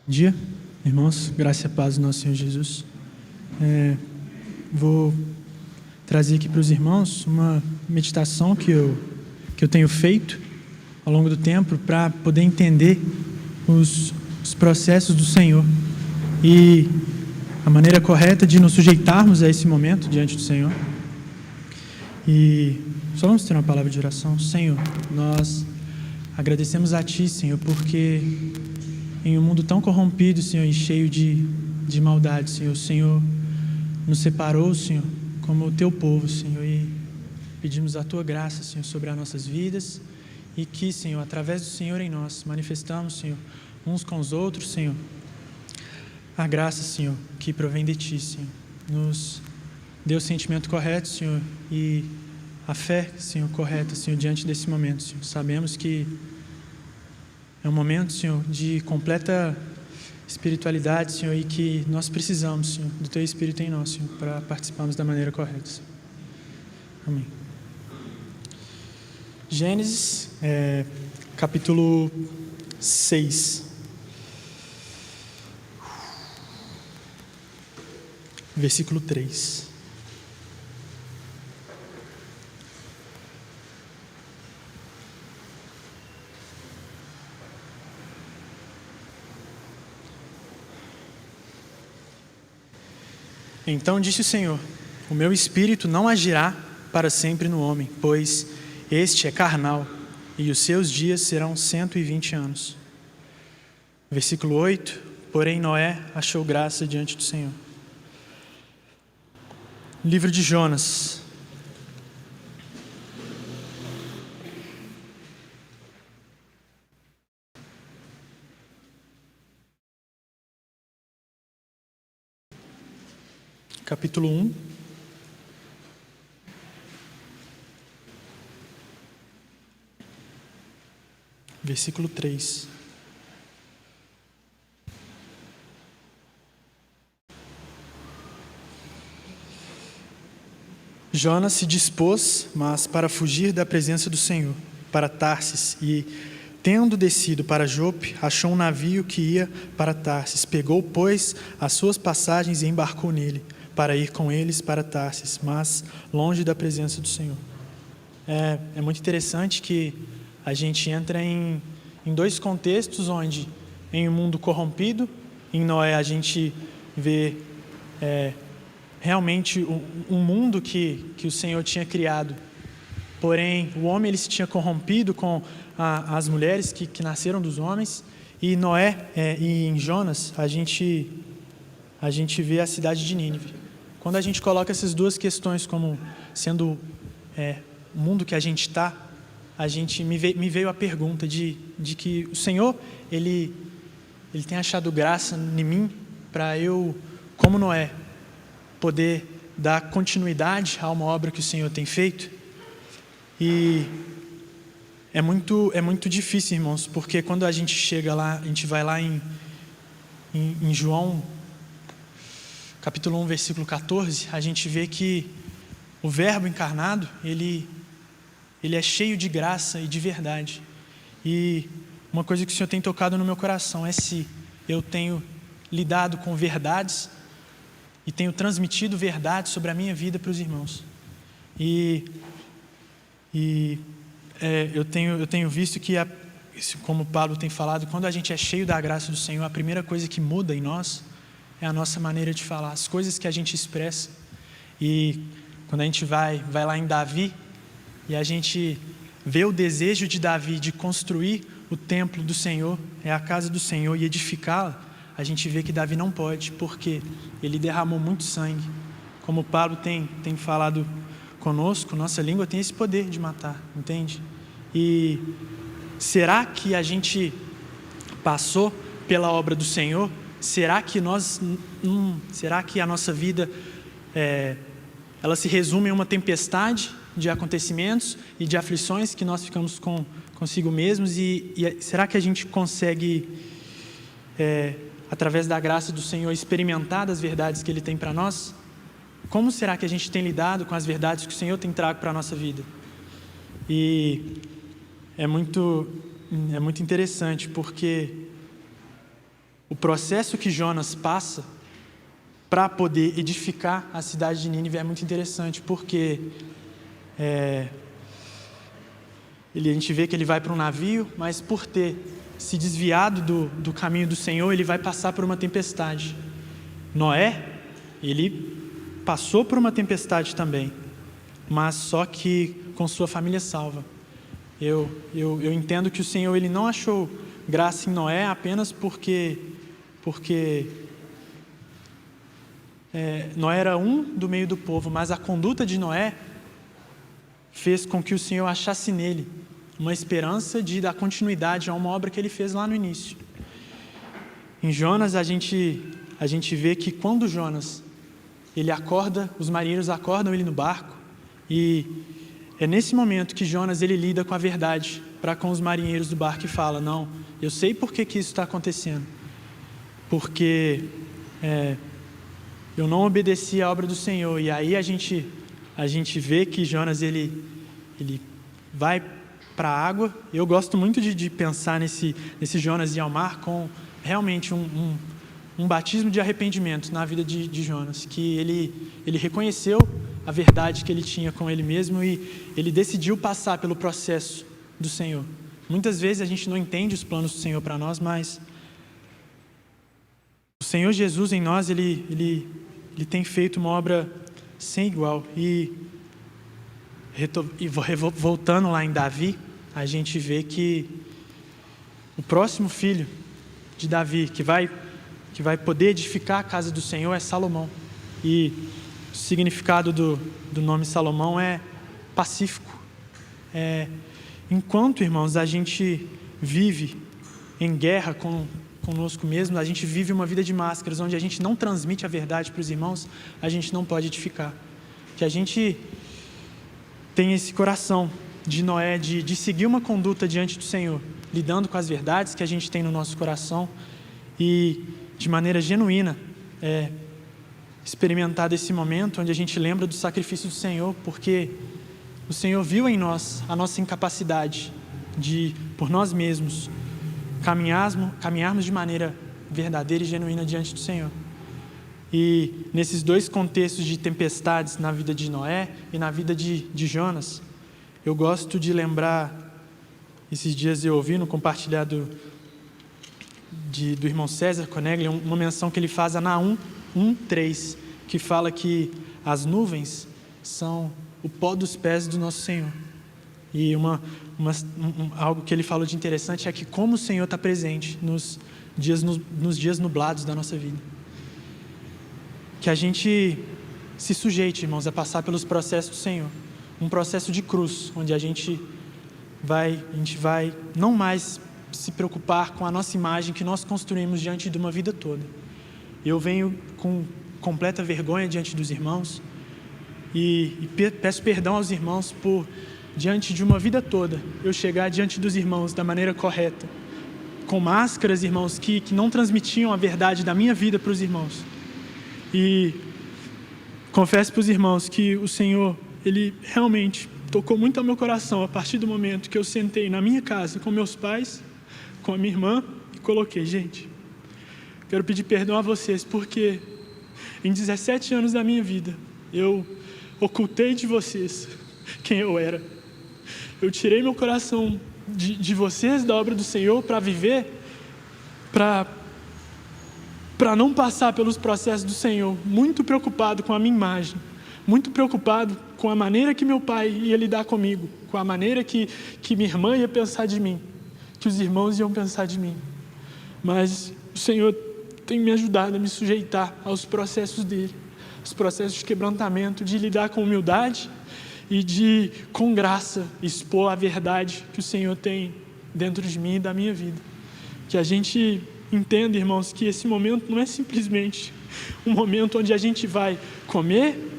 Bom dia, irmãos, graça e paz do nosso Senhor Jesus. Vou trazer aqui para os irmãos uma meditação que eu tenho feito ao longo do tempo para poder entender os processos do Senhor e a maneira correta de nos sujeitarmos a esse momento diante do Senhor. E só vamos ter uma palavra de oração. Senhor, nós agradecemos a Ti, Senhor, porque em um mundo tão corrompido, Senhor, e cheio de maldade, Senhor, o Senhor nos separou, Senhor, como o Teu povo, Senhor, e pedimos a Tua graça, Senhor, sobre as nossas vidas e que, Senhor, através do Senhor em nós, manifestamos, Senhor, uns com os outros, Senhor, a graça, Senhor, que provém de Ti, Senhor. Nos dê o sentimento correto, Senhor, e a fé, Senhor, correta, Senhor, diante desse momento, Senhor. Sabemos que é um momento, Senhor, de completa espiritualidade, Senhor, e que nós precisamos, Senhor, do Teu Espírito em nós, Senhor, para participarmos da maneira correta, Senhor. Amém. Gênesis, capítulo 6. Versículo 3. Então disse o Senhor: o meu espírito não agirá para sempre no homem, pois este é carnal, e os seus dias serão 120 anos. Versículo 8: porém Noé achou graça diante do Senhor. Livro de Jonas. Capítulo 1. Versículo 3. Jonas se dispôs, mas para fugir da presença do Senhor, para Tarsis, e, tendo descido para Jope, achou um navio que ia para Tarsis. Pegou, pois, as suas passagens e embarcou nele, para ir com eles para Tarsis, mas longe da presença do Senhor. É muito interessante que a gente entra em dois contextos, onde em um mundo corrompido, em Noé a gente vê realmente um mundo que o Senhor tinha criado. Porém, o homem ele se tinha corrompido com as mulheres que nasceram dos homens. E Noé e em Jonas a gente vê a cidade de Nínive. Quando a gente coloca essas duas questões como sendo o mundo que a gente está, me veio a pergunta de que o Senhor ele tem achado graça em mim para eu, como Noé, poder dar continuidade a uma obra que o Senhor tem feito. E é muito difícil, irmãos, porque quando a gente chega lá, a gente vai lá em João, capítulo 1, versículo 14, a gente vê que o Verbo encarnado, ele é cheio de graça e de verdade. E uma coisa que o Senhor tem tocado no meu coração é se eu tenho lidado com verdades e tenho transmitido verdades sobre a minha vida para os irmãos. Eu tenho visto que, como Paulo tem falado, quando a gente é cheio da graça do Senhor, a primeira coisa que muda em nós é a nossa maneira de falar, as coisas que a gente expressa. E quando a gente vai lá em Davi, e a gente vê o desejo de Davi de construir o templo do Senhor, a casa do Senhor, e edificá-la, a gente vê que Davi não pode, porque ele derramou muito sangue. Como Paulo tem falado conosco, nossa língua tem esse poder de matar, entende? E será que a gente passou pela obra do Senhor? Será que a nossa vida ela se resume em uma tempestade de acontecimentos e de aflições que nós ficamos consigo mesmos? E será que a gente consegue, através da graça do Senhor, experimentar das verdades que Ele tem para nós? Como será que a gente tem lidado com as verdades que o Senhor tem trago para a nossa vida? E é muito interessante, porque o processo que Jonas passa para poder edificar a cidade de Nínive é muito interessante, porque a gente vê que ele vai para um navio, mas por ter se desviado do caminho do Senhor, ele vai passar por uma tempestade. Noé, ele passou por uma tempestade também, mas só que com sua família salva. Eu entendo que o Senhor ele não achou graça em Noé apenas porque Noé era um do meio do povo, mas a conduta de Noé fez com que o Senhor achasse nele uma esperança de dar continuidade a uma obra que ele fez lá no início. Em Jonas, a gente vê que quando Jonas ele acorda, os marinheiros acordam ele no barco, e é nesse momento que Jonas ele lida com a verdade para com os marinheiros do barco e fala: não, eu sei por que isso está acontecendo, porque eu não obedeci à obra do Senhor. E aí a gente vê que Jonas ele vai para a água. Eu gosto muito de pensar nesse Jonas ir ao mar com realmente um batismo de arrependimento na vida de Jonas, que ele reconheceu a verdade que ele tinha com ele mesmo e ele decidiu passar pelo processo do Senhor. Muitas vezes a gente não entende os planos do Senhor para nós, mas o Senhor Jesus em nós, ele tem feito uma obra sem igual. E voltando lá em Davi, a gente vê que o próximo filho de Davi, que vai poder edificar a casa do Senhor, é Salomão. E o significado do nome Salomão é pacífico. Enquanto, irmãos, a gente vive em guerra conosco mesmo, a gente vive uma vida de máscaras, onde a gente não transmite a verdade para os irmãos, a gente não pode edificar. Que a gente tem esse coração de Noé, de seguir uma conduta diante do Senhor, lidando com as verdades que a gente tem no nosso coração e, de maneira genuína, experimentar desse momento onde a gente lembra do sacrifício do Senhor, porque o Senhor viu em nós a nossa incapacidade de, por nós mesmos, caminharmos de maneira verdadeira e genuína diante do Senhor. E nesses dois contextos de tempestades, na vida de Noé e na vida de Jonas, eu gosto de lembrar, esses dias eu ouvi no compartilhado do irmão César Conegli, uma menção que ele faz a Naum 1:3, que fala que as nuvens são o pó dos pés do nosso Senhor. E algo que ele falou de interessante é que como o Senhor está presente nos dias nublados da nossa vida. Que a gente se sujeite, irmãos, a passar pelos processos do Senhor. Um processo de cruz, onde a gente vai não mais se preocupar com a nossa imagem que nós construímos diante de uma vida toda. Eu venho com completa vergonha diante dos irmãos e peço perdão aos irmãos por, diante de uma vida toda, eu chegar diante dos irmãos da maneira correta, com máscaras, irmãos, que não transmitiam a verdade da minha vida para os irmãos. E confesso para os irmãos que o Senhor, Ele realmente tocou muito ao meu coração a partir do momento que eu sentei na minha casa com meus pais, com a minha irmã, e coloquei: gente, quero pedir perdão a vocês, porque em 17 anos da minha vida, eu ocultei de vocês quem eu era. Eu tirei meu coração de vocês, da obra do Senhor, para viver, para não passar pelos processos do Senhor, muito preocupado com a minha imagem, muito preocupado com a maneira que meu pai ia lidar comigo, com a maneira que minha irmã ia pensar de mim, que os irmãos iam pensar de mim. Mas o Senhor tem me ajudado a me sujeitar aos processos dele, os processos de quebrantamento, de lidar com humildade e de, com graça, expor a verdade que o Senhor tem dentro de mim e da minha vida. Que a gente entenda, irmãos, que esse momento não é simplesmente um momento onde a gente vai comer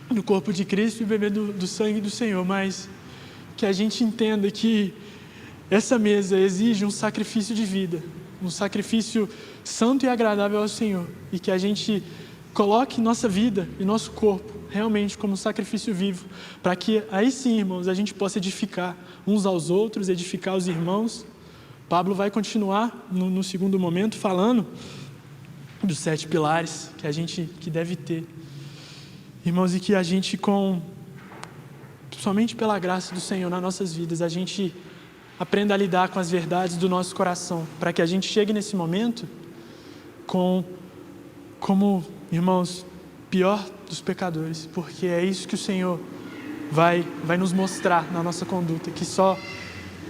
do corpo de Cristo e beber do sangue do Senhor, mas que a gente entenda que essa mesa exige um sacrifício de vida, um sacrifício santo e agradável ao Senhor, e que a gente coloque nossa vida e nosso corpo realmente como um sacrifício vivo, para que aí sim, irmãos, a gente possa edificar uns aos outros, edificar os irmãos, Pablo vai continuar no segundo momento falando dos 7 pilares que deve ter. Irmãos, e que a gente, somente pela graça do Senhor nas nossas vidas, a gente aprenda a lidar com as verdades do nosso coração, para que a gente chegue nesse momento como, irmãos, pior dos pecadores, porque é isso que o Senhor vai nos mostrar na nossa conduta, que só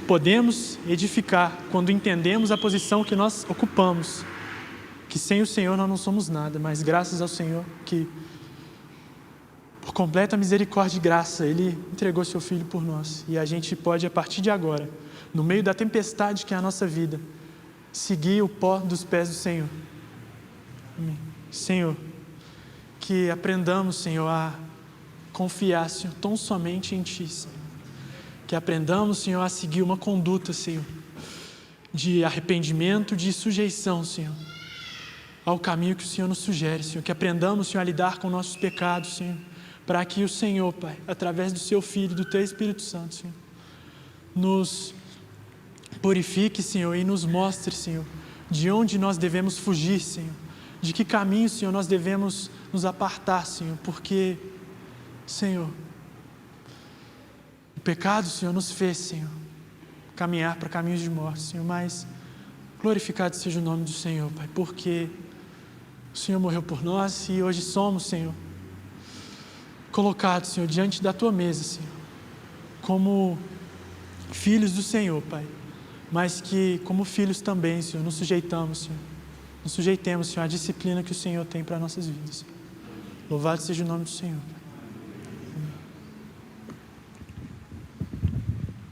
podemos edificar quando entendemos a posição que nós ocupamos, que sem o Senhor nós não somos nada, mas graças ao Senhor que, por completa misericórdia e graça, Ele entregou Seu Filho por nós, e a gente pode, a partir de agora, no meio da tempestade que é a nossa vida, seguir o pó dos pés do Senhor. Amém. Senhor, que aprendamos, Senhor, a confiar, Senhor, tão somente em Ti, Senhor. Que aprendamos, Senhor, a seguir uma conduta, Senhor, de arrependimento, de sujeição, Senhor, ao caminho que o Senhor nos sugere, Senhor. Que aprendamos, Senhor, a lidar com nossos pecados, Senhor, para que o Senhor, Pai, através do Seu Filho e do Teu Espírito Santo, Senhor, nos purifique, Senhor, e nos mostre, Senhor, de onde nós devemos fugir, Senhor, de que caminho, Senhor, nós devemos nos apartar, Senhor, porque, Senhor, o pecado, Senhor, nos fez, Senhor, caminhar para caminhos de morte, Senhor, mas glorificado seja o nome do Senhor, Pai, porque o Senhor morreu por nós e hoje somos, Senhor, colocados, Senhor, diante da Tua mesa, Senhor, como filhos do Senhor, Pai, mas que, como filhos também, Senhor, nos sujeitamos, Senhor, nos sujeitemos, Senhor, à disciplina que o Senhor tem para nossas vidas. Louvado seja o nome do Senhor.